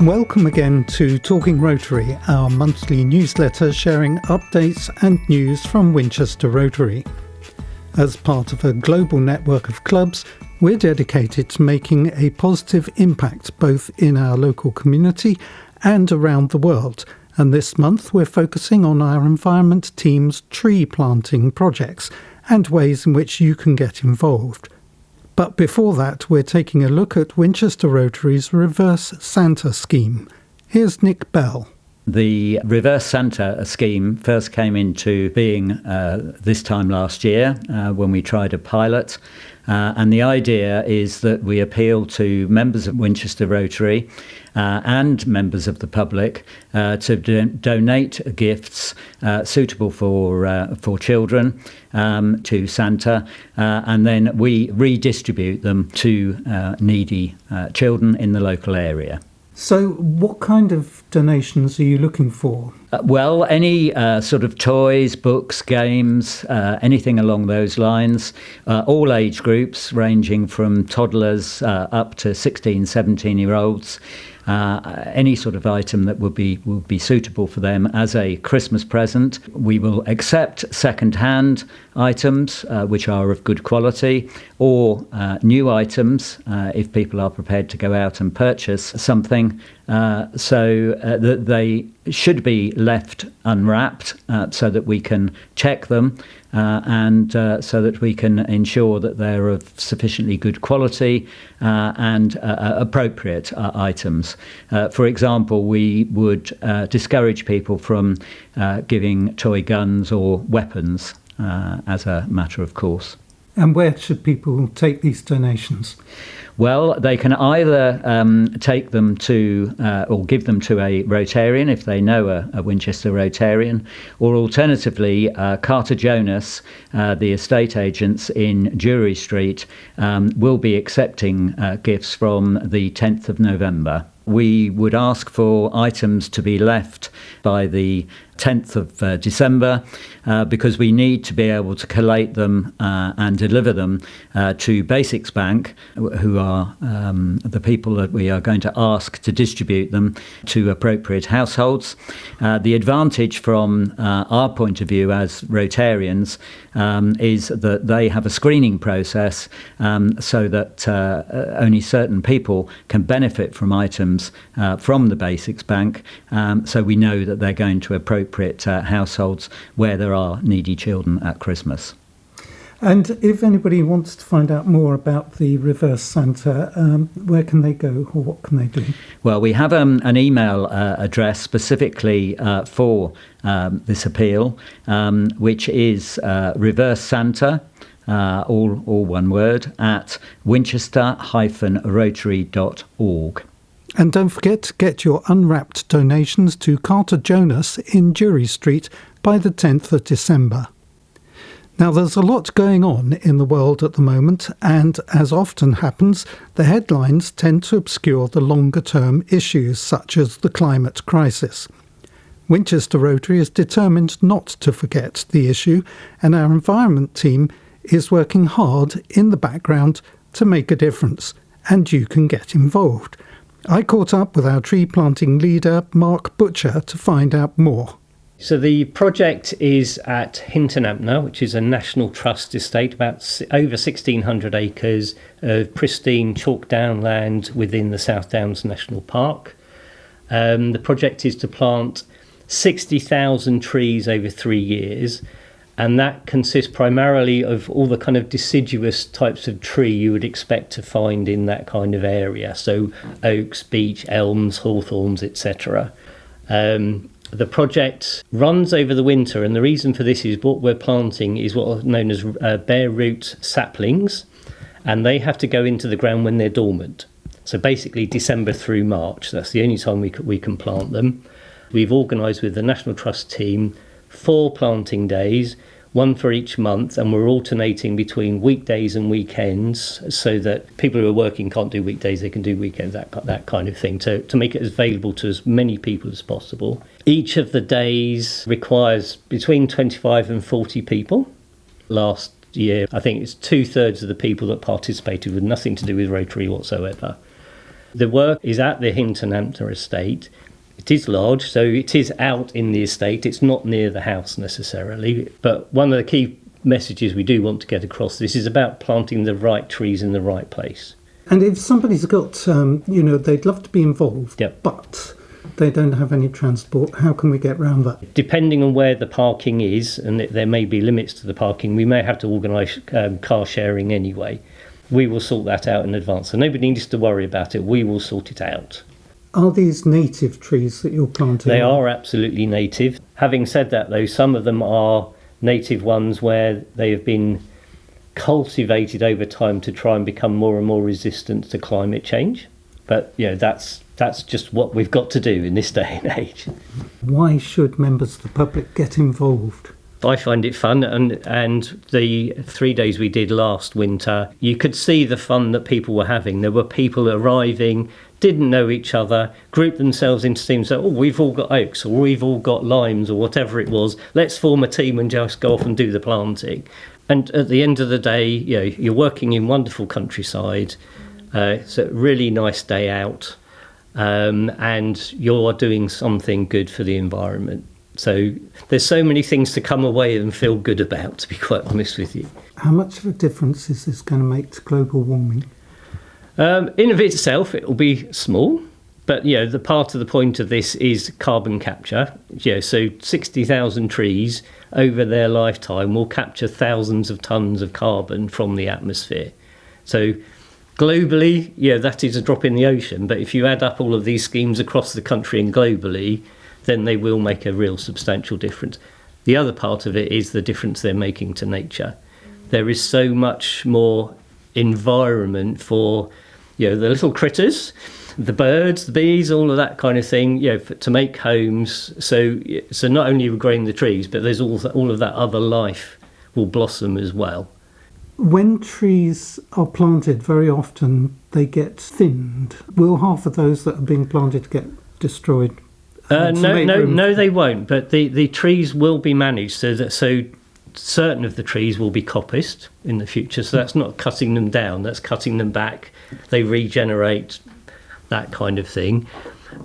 Welcome again to Talking Rotary, our monthly newsletter sharing updates and news from Winchester Rotary. As part of a global network of clubs, we're dedicated to making a positive impact both in our local community and around the world. And this month we're focusing on our environment team's tree planting projects and ways in which you can get involved. But before that, we're taking a look at Winchester Rotary's Reverse Santa scheme. Here's Nick Bell. The Reverse Santa scheme first came into being this time last year when we tried a pilot. And the idea is that we appeal to members of Winchester Rotary and members of the public to donate gifts suitable for children to Santa, and then we redistribute them to needy children in the local area. So what kind of donations are you looking for? Well, any sort of toys, books, games, anything along those lines, all age groups ranging from toddlers up to 16, 17-year-olds. Any sort of item that would be suitable for them as a Christmas present. We will accept second-hand items which are of good quality, or new items if people are prepared to go out and purchase something, so that they should be left unwrapped so that we can check them and so that we can ensure that they're of sufficiently good quality and appropriate items. For example, we would discourage people from giving toy guns or weapons as a matter of course. And where should people take these donations? Well, they can either take them to or give them to a Rotarian if they know a Winchester Rotarian, or alternatively, Carter Jonas, the estate agents in Jury Street, will be accepting gifts from the 10th of November. We would ask for items to be left by the 10th of December because we need to be able to collate them and deliver them to Basics Bank, who are the people that we are going to ask to distribute them to appropriate households. The advantage from our point of view as Rotarians is that they have a screening process so that only certain people can benefit from items from the Basics Bank, so we know that they're going to appropriate households where there are needy children at Christmas. And if anybody wants to find out more about the Reverse Santa, where can they go or what can they do? Well, we have an email address specifically for this appeal, which is Reverse Santa, all one word, at winchester-rotary.org. And don't forget to get your unwrapped donations to Carter Jonas in Jury Street by the 10th of December. Now, there's a lot going on in the world at the moment, and as often happens, the headlines tend to obscure the longer-term issues such as the climate crisis. Winchester Rotary is determined not to forget the issue, and our environment team is working hard in the background to make a difference, and you can get involved. I caught up with our tree planting leader, Mark Butcher, to find out more. So the project is at Hinton Ampner, which is a National Trust estate, about over 1,600 acres of pristine chalk down land within the South Downs National Park. The project is to plant 60,000 trees over 3 years, and that consists primarily of all the kind of deciduous types of tree you would expect to find in that kind of area. So oaks, beech, elms, hawthorns, etc. The project runs over the winter, and the reason for this is what we're planting is what are known as bare root saplings, and they have to go into the ground when they're dormant. So basically December through March, that's the only time we can plant them. We've organised with the National Trust team 4 planting days, one for each month, and we're alternating between weekdays and weekends so that people who are working can't do weekdays, they can do weekends, that kind of thing, to make it available to as many people as possible. Each of the days requires between 25 and 40 people. Last year, I think it's 2/3 of the people that participated with nothing to do with Rotary whatsoever. The work is at the Hinton Ampner estate. It is large, so it is out in the estate. It's not near the house necessarily. But one of the key messages we do want to get across, this is about planting the right trees in the right place. And if somebody's got, they'd love to be involved, Yep. but they don't have any transport, how can we get round that? Depending on where the parking is, and there may be limits to the parking, we may have to organise car sharing anyway. We will sort that out in advance. So nobody needs to worry about it. We will sort it out. Are these native trees that you're planting? They are absolutely native. Having said that, though, some of them are native ones where they have been cultivated over time to try and become more and more resistant to climate change. But that's just what we've got to do in this day and age. Why should members of the public get involved? I find it fun, and the 3 days we did last winter, you could see the fun that people were having. There were people arriving, didn't know each other, grouped themselves into teams, so, we've all got oaks, or we've all got limes, or whatever it was. Let's form a team and just go off and do the planting. And at the end of the day, you're working in wonderful countryside. It's a really nice day out, and you're doing something good for the environment. So there's so many things to come away and feel good about, to be quite honest with you. How much of a difference is this going to make to global warming? In of itself, it will be small, but the part of the point of this is carbon capture. So 60,000 trees over their lifetime will capture thousands of tons of carbon from the atmosphere. So globally, that is a drop in the ocean. But if you add up all of these schemes across the country and globally, then they will make a real substantial difference. The other part of it is the difference they're making to nature. There is so much more environment for the little critters, the birds, the bees, all of that kind of thing, to make homes. So not only are we growing the trees, but there's all of that other life will blossom as well. When trees are planted, very often they get thinned. Will half of those that are being planted get destroyed? No, they won't. But the trees will be managed so certain of the trees will be coppiced in the future. So that's not cutting them down; that's cutting them back. They regenerate, that kind of thing.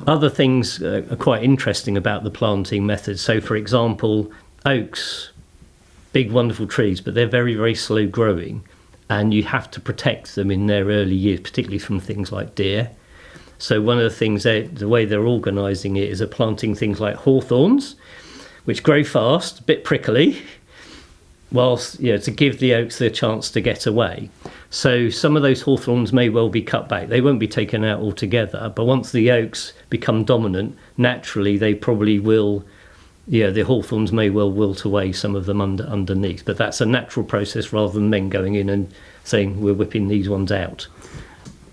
Other things are quite interesting about the planting method. So, for example, oaks, big wonderful trees, but they're very, very slow growing, and you have to protect them in their early years, particularly from things like deer. So one of the things, the way they're organising it is they're planting things like hawthorns, which grow fast, a bit prickly, whilst to give the oaks the chance to get away. So some of those hawthorns may well be cut back. They won't be taken out altogether, but once the oaks become dominant, naturally they probably will, the hawthorns may well wilt away, some of them underneath. But that's a natural process rather than men going in and saying we're whipping these ones out.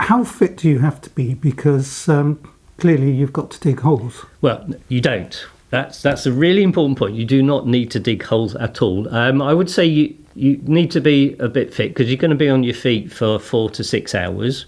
How fit do you have to be? Because clearly you've got to dig holes. Well, you don't. That's a really important point. You do not need to dig holes at all. I would say you need to be a bit fit because you're going to be on your feet for 4 to 6 hours,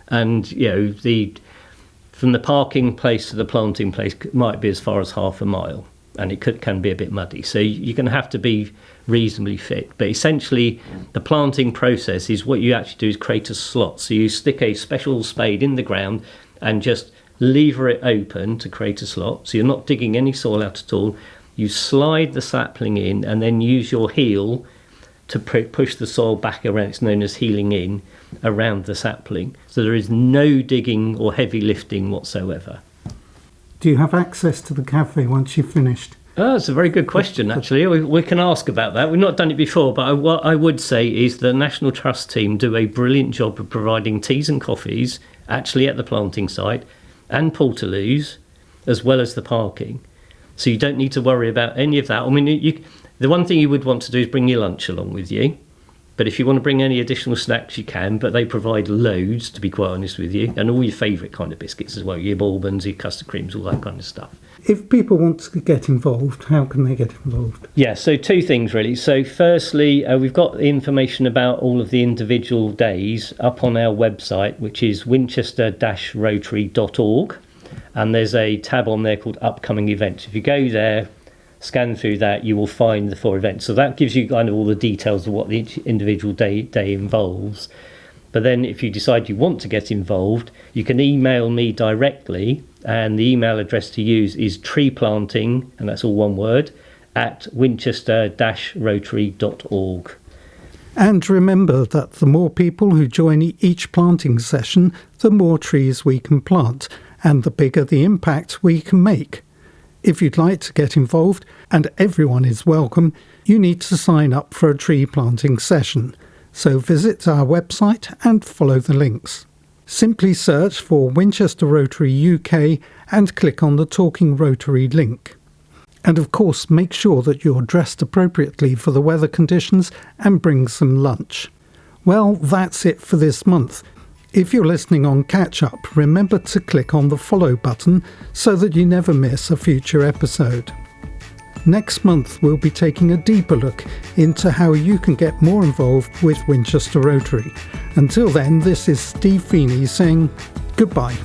and from the parking place to the planting place might be as far as half a mile, and it can be a bit muddy. So you're going to have to be reasonably fit. But essentially, the planting process is what you actually do is create a slot. So you stick a special spade in the ground and just lever it open to create a slot. So you're not digging any soil out at all. You slide the sapling in and then use your heel to push the soil back around. It's known as heeling in around the sapling. So there is no digging or heavy lifting whatsoever. Do you have access to the cafe once you've finished? Oh, that's a very good question, actually. We can ask about that. We've not done it before, but what I would say is the National Trust team do a brilliant job of providing teas and coffees, actually at the planting site, and portaloos, as well as the parking. So you don't need to worry about any of that. I mean, the one thing you would want to do is bring your lunch along with you. But if you want to bring any additional snacks, you can. But they provide loads, to be quite honest with you, and all your favourite kind of biscuits as well, your bourbons, your custard creams, all that kind of stuff. If people want to get involved, how can they get involved? Yeah, so 2 things really. So firstly, we've got the information about all of the individual days up on our website, which is winchester-rotary.org. And there's a tab on there called Upcoming Events. If you go there, scan through that, you will find the 4 events. So that gives you kind of all the details of what the individual day involves. But then if you decide you want to get involved, you can email me directly, and the email address to use is treeplanting, and that's all one word, at winchester-rotary.org. And remember that the more people who join each planting session, the more trees we can plant, and the bigger the impact we can make. If you'd like to get involved, and everyone is welcome, you need to sign up for a tree planting session. So visit our website and follow the links. Simply search for Winchester Rotary UK and click on the Talking Rotary link. And of course, make sure that you're dressed appropriately for the weather conditions and bring some lunch. Well, that's it for this month. If you're listening on catch-up, remember to click on the follow button so that you never miss a future episode. Next month, we'll be taking a deeper look into how you can get more involved with Winchester Rotary. Until then, this is Steve Feeney saying goodbye.